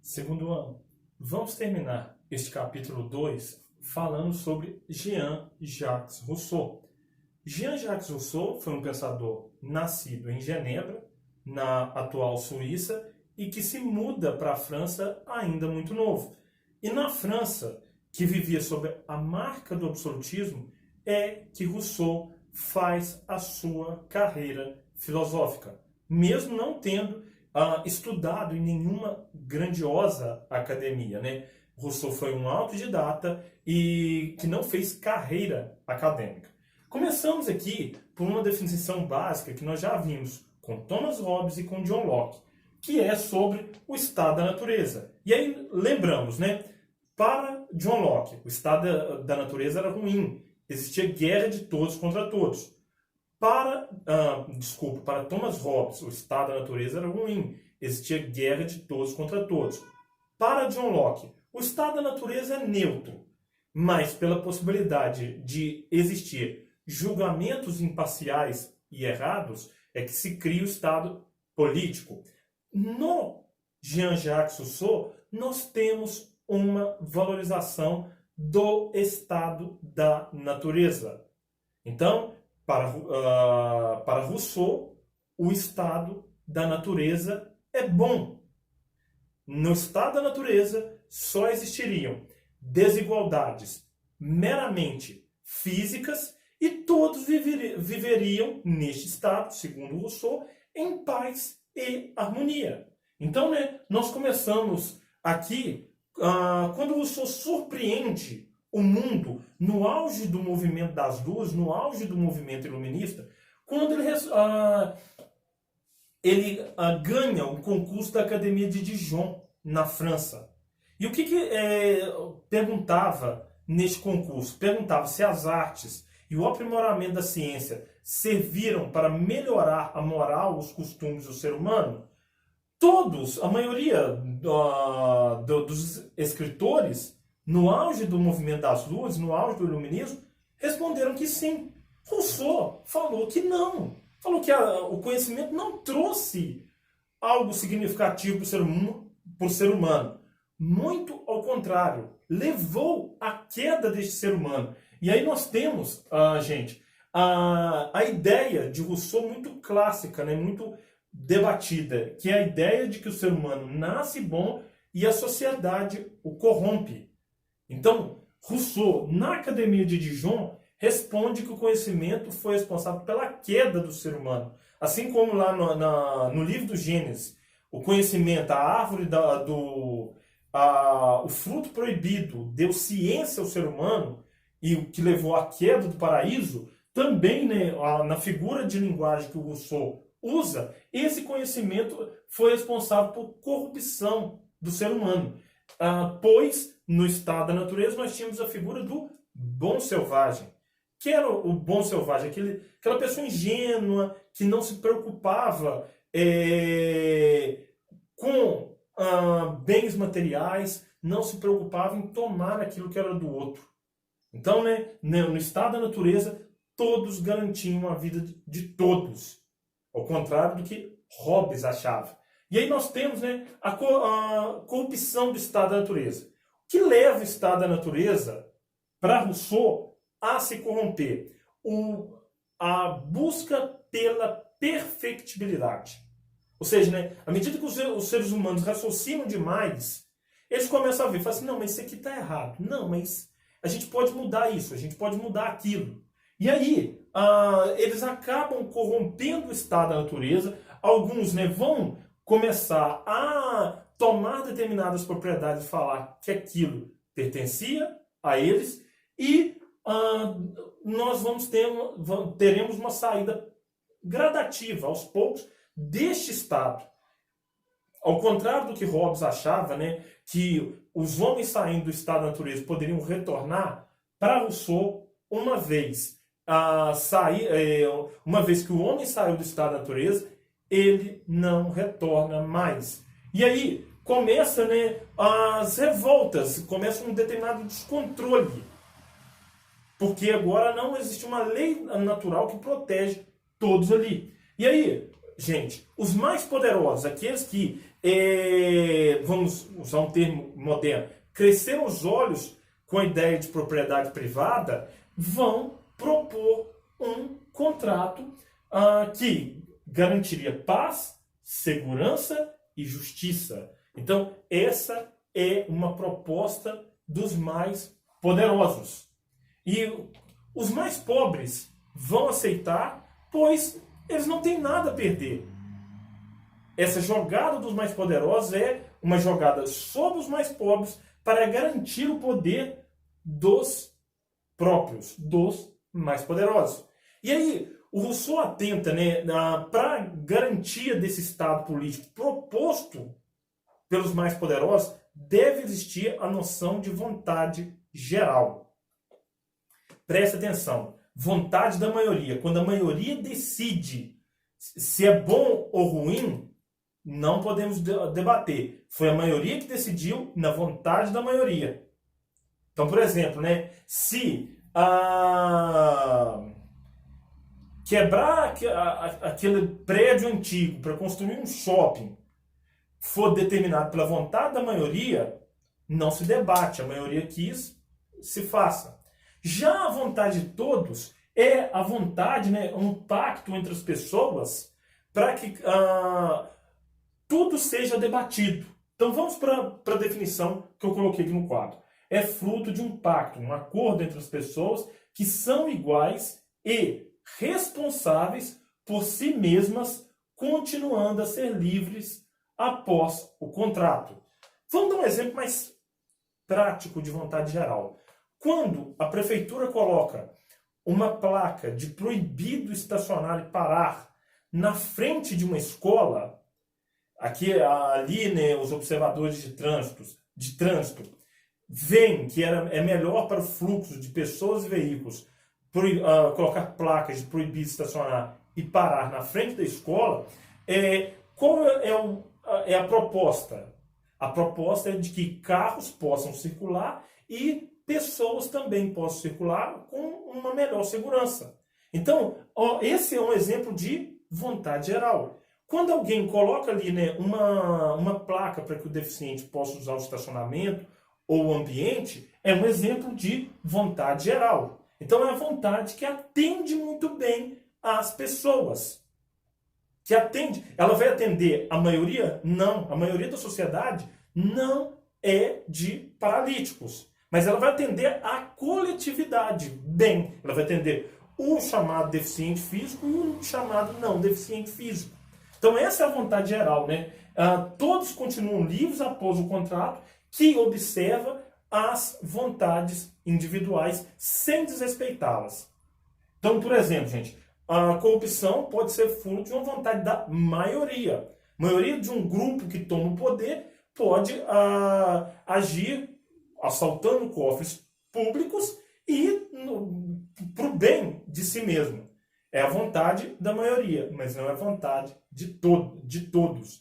Segundo ano, vamos terminar este capítulo 2 falando sobre Jean-Jacques Rousseau. Jean-Jacques Rousseau foi um pensador nascido em Genebra, na atual Suíça, e que se muda para a França ainda muito novo. E na França, que vivia sob a marca do absolutismo, é que Rousseau faz a sua carreira filosófica, mesmo não tendo estudado em nenhuma grandiosa academia, né? Rousseau foi um autodidata e que não fez carreira acadêmica. Começamos aqui por uma definição básica que nós já vimos com Thomas Hobbes e com John Locke, que é sobre o estado da natureza. E aí lembramos, né? Para John Locke, o estado da natureza era ruim, existia guerra de todos contra todos. Para Thomas Hobbes, o estado da natureza era ruim, existia guerra de todos contra todos. Para John Locke, o estado da natureza é neutro, mas pela possibilidade de existir julgamentos imparciais e errados, é que se cria o estado político. No Jean-Jacques Rousseau, nós temos uma valorização do estado da natureza. Então, para Rousseau, o estado da natureza é bom. No estado da natureza, só existiriam desigualdades meramente físicas e todos viveriam neste estado, segundo Rousseau, em paz e harmonia. Então, nós começamos aqui, quando Rousseau surpreende o mundo no auge do movimento das luzes, no auge do movimento iluminista, quando ele ganha o concurso da Academia de Dijon, na França. E o que perguntava neste concurso? Perguntava se as artes e o aprimoramento da ciência serviram para melhorar a moral, os costumes do ser humano. Todos, a maioria dos escritores, no auge do movimento das luzes, no auge do iluminismo, responderam que sim. Rousseau falou que não. Falou que o conhecimento não trouxe algo significativo para o ser humano. Muito ao contrário, levou à queda deste ser humano. E aí nós temos, a ideia de Rousseau muito clássica, muito debatida, que é a ideia de que o ser humano nasce bom e a sociedade o corrompe. Então, Rousseau, na Academia de Dijon, responde que o conhecimento foi responsável pela queda do ser humano. Assim como lá no livro do Gênesis, o conhecimento, a árvore o fruto proibido deu ciência ao ser humano e o que levou à queda do paraíso, também na figura de linguagem que o Rousseau usa, esse conhecimento foi responsável por corrupção do ser humano. Pois, no estado da natureza, nós tínhamos a figura do bom selvagem. Que era o bom selvagem? Aquela pessoa ingênua, que não se preocupava com bens materiais, não se preocupava em tomar aquilo que era do outro. Então, no estado da natureza, todos garantiam a vida de todos. Ao contrário do que Hobbes achava. E aí nós temos a corrupção do estado da natureza. O que leva o estado da natureza, para Rousseau, a se corromper? A busca pela perfectibilidade. Ou seja, à medida que os seres humanos raciocinam demais, eles começam a ver, falam assim, não, mas isso aqui está errado. Não, mas a gente pode mudar isso, a gente pode mudar aquilo. E aí, eles acabam corrompendo o estado da natureza. Alguns vão começar a tomar determinadas propriedades e falar que aquilo pertencia a eles. E nós teremos uma saída gradativa, aos poucos, deste estado. Ao contrário do que Hobbes achava, que os homens saindo do estado da natureza poderiam retornar, para Rousseau, uma vez que o homem saiu do estado da natureza, ele não retorna mais. E aí começa as revoltas, começa um determinado descontrole. Porque agora não existe uma lei natural que protege todos ali. E aí, gente, os mais poderosos, aqueles que vamos usar um termo moderno, cresceram os olhos com a ideia de propriedade privada, vão propor um contrato que garantiria paz, segurança e justiça. Então, essa é uma proposta dos mais poderosos. E os mais pobres vão aceitar, pois eles não têm nada a perder. Essa jogada dos mais poderosos é uma jogada sobre os mais pobres para garantir o poder dos próprios, dos mais poderosos. E aí, o Rousseau atenta, né, para a garantia desse Estado político proposto pelos mais poderosos, deve existir a noção de vontade geral. Preste atenção. Vontade da maioria. Quando a maioria decide se é bom ou ruim, não podemos debater. Foi a maioria que decidiu na vontade da maioria. Então, por exemplo, né, se quebrar aquele prédio antigo para construir um shopping for determinado pela vontade da maioria, não se debate. A maioria quis, se faça. Já a vontade de todos é a vontade, né, um pacto entre as pessoas para que tudo seja debatido. Então vamos para a definição que eu coloquei aqui no quadro. É fruto de um pacto, um acordo entre as pessoas que são iguais e responsáveis por si mesmas, continuando a ser livres após o contrato. Vamos dar um exemplo mais prático de vontade geral. Quando a prefeitura coloca uma placa de proibido estacionar e parar na frente de uma escola, ali, né, os observadores de trânsito veem que é melhor para o fluxo de pessoas e veículos colocar placas de proibido estacionar e parar na frente da escola. Qual é a proposta? A proposta é de que carros possam circular e pessoas também possam circular com uma melhor segurança. Então, esse é um exemplo de vontade geral. Quando alguém coloca ali, né, uma placa para que o deficiente possa usar o estacionamento ou o ambiente, é um exemplo de vontade geral. Então é a vontade que atende muito bem às pessoas. Ela vai atender a maioria? Não. A maioria da sociedade não é de paralíticos. Mas ela vai atender a coletividade bem. Ela vai atender o chamado deficiente físico e o chamado não deficiente físico. Então essa é a vontade geral, né? Todos continuam livres após o contrato, que observa as vontades individuais sem desrespeitá-las. Então, por exemplo, gente, a corrupção pode ser fruto de uma vontade da maioria. A maioria de um grupo que toma o poder pode agir assaltando cofres públicos e para o bem de si mesmo. É a vontade da maioria, mas não é a vontade de todos.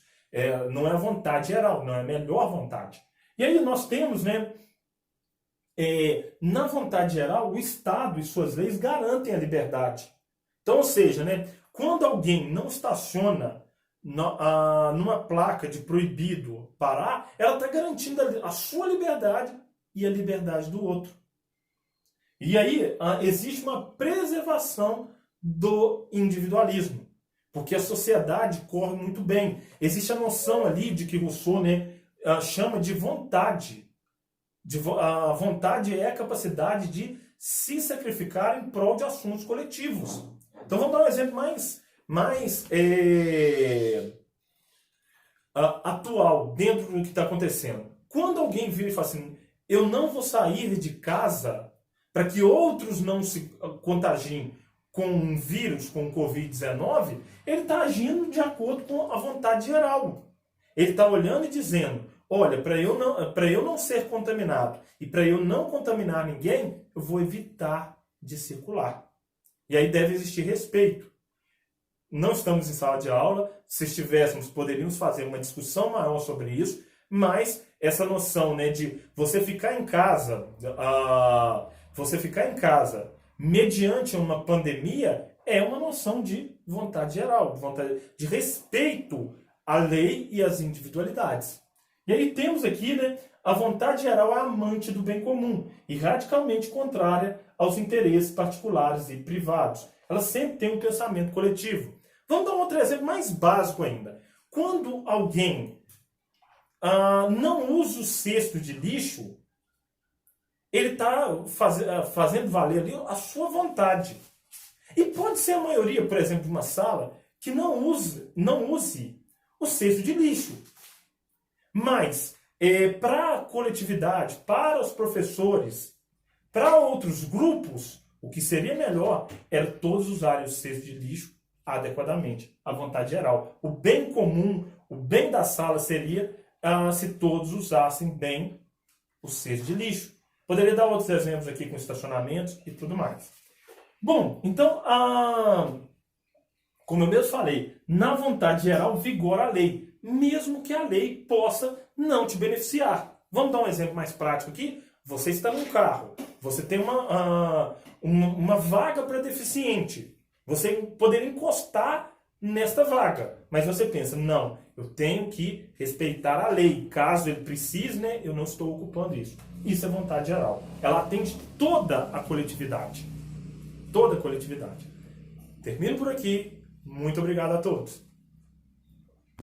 Não é a vontade geral, não é a melhor vontade. E aí nós temos, né, na vontade geral, o Estado e suas leis garantem a liberdade. Então, ou seja, né, quando alguém não estaciona numa placa de proibido parar, ela está garantindo a sua liberdade e a liberdade do outro. E aí existe uma preservação do individualismo, porque a sociedade corre muito bem. Existe a noção ali de que Rousseau, né, chama de vontade. A vontade é a capacidade de se sacrificar em prol de assuntos coletivos. Então vamos dar um exemplo mais atual dentro do que está acontecendo. Quando alguém vira e fala assim, eu não vou sair de casa para que outros não se contagiem com um vírus, com o Covid-19, ele está agindo de acordo com a vontade geral. Ele está olhando e dizendo, olha, para eu não ser contaminado e para eu não contaminar ninguém, eu vou evitar de circular. E aí deve existir respeito. Não estamos em sala de aula, se estivéssemos, poderíamos fazer uma discussão maior sobre isso, mas essa noção, né, de você ficar em casa, mediante uma pandemia, é uma noção de vontade geral, de respeito a lei e as individualidades. E aí temos aqui, né, a vontade geral é amante do bem comum e radicalmente contrária aos interesses particulares e privados. Ela sempre tem um pensamento coletivo. Vamos dar um outro exemplo mais básico ainda. Quando alguém não usa o cesto de lixo, ele está fazendo valer ali a sua vontade. E pode ser a maioria, por exemplo, de uma sala que não use o cesto de lixo. Mas, para a coletividade, para os professores, para outros grupos, o que seria melhor era todos usarem o cesto de lixo adequadamente, à vontade geral. O bem comum, o bem da sala seria se todos usassem bem o cesto de lixo. Poderia dar outros exemplos aqui com estacionamentos e tudo mais. Bom, então, como eu mesmo falei, na vontade geral vigora a lei, mesmo que a lei possa não te beneficiar. Vamos dar um exemplo mais prático aqui? Você está num carro, você tem uma vaga para deficiente. Você poderia encostar nesta vaga, mas você pensa, não, eu tenho que respeitar a lei. Caso ele precise, né, eu não estou ocupando isso. Isso é vontade geral. Ela atende toda a coletividade. Toda a coletividade. Termino por aqui. Muito obrigado a todos.